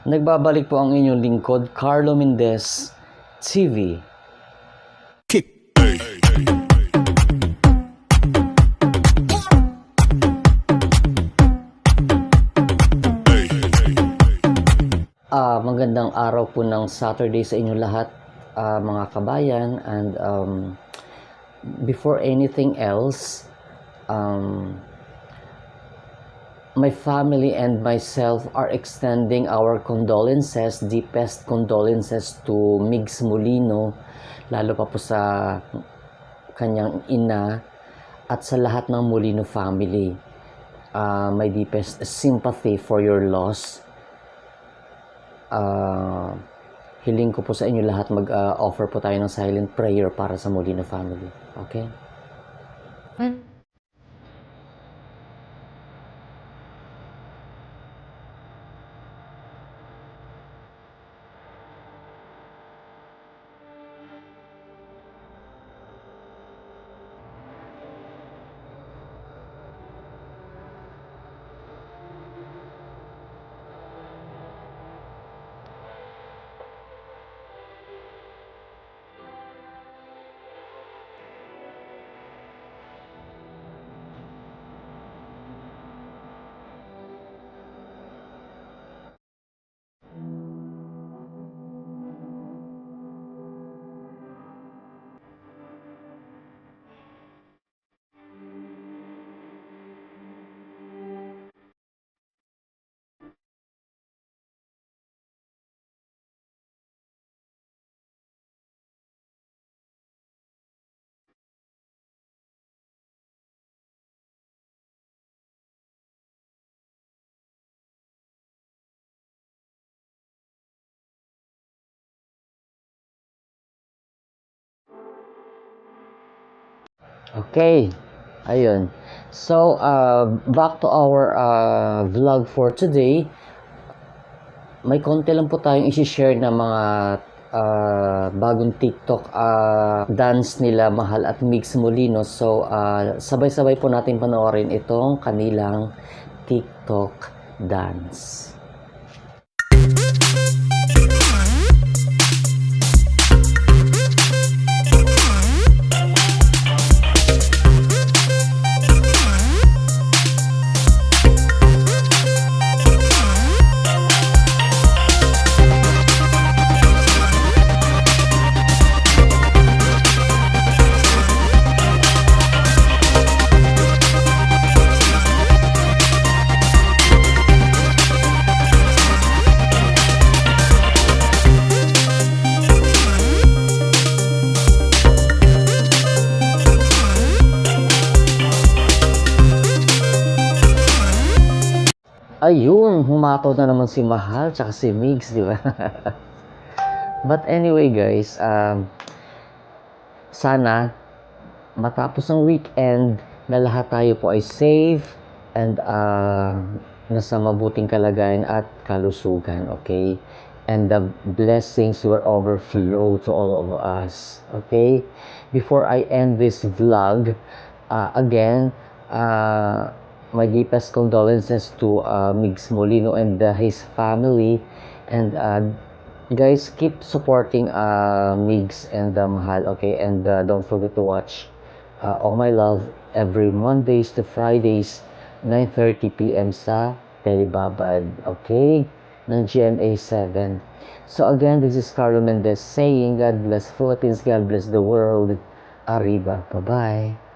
Nagbabalik po ang inyong lingkod, Carlo Mendez TV. Magandang araw po ng Saturday sa inyo lahat, mga kabayan. And before anything else, my family and myself are extending our condolences, deepest condolences to Migs Molino, lalo pa po sa kanyang ina at sa lahat ng Molino family. My deepest sympathy for your loss. Hiling ko po sa inyo lahat, mag-offer po tayo ng silent prayer para sa Molino family. Okay? Okay, ayun. So, back to our vlog for today. May konti lang po tayong isi-share na mga bagong TikTok dance nila Mahal at Migs Molino. So, sabay-sabay po natin panoorin itong kanilang TikTok dance. Ayun, humatod na naman si Mahal tsaka si Migs, di ba? But anyway guys, sana matapos ang weekend na lahat tayo po ay safe and nasa mabuting kalagayan at kalusugan, okay? And the blessings will overflow to all of us, okay? Before I end this vlog, again, my deepest condolences to Migs Molino and his family. And guys, keep supporting Migs and Mahal, okay? And don't forget to watch All My Love every Mondays to Fridays 9:30 p.m. sa Telebabad, okay? Ng GMA 7. So again, this is Carlo Mendez saying God bless Philippines, God bless the world. Arriba. Bye-bye.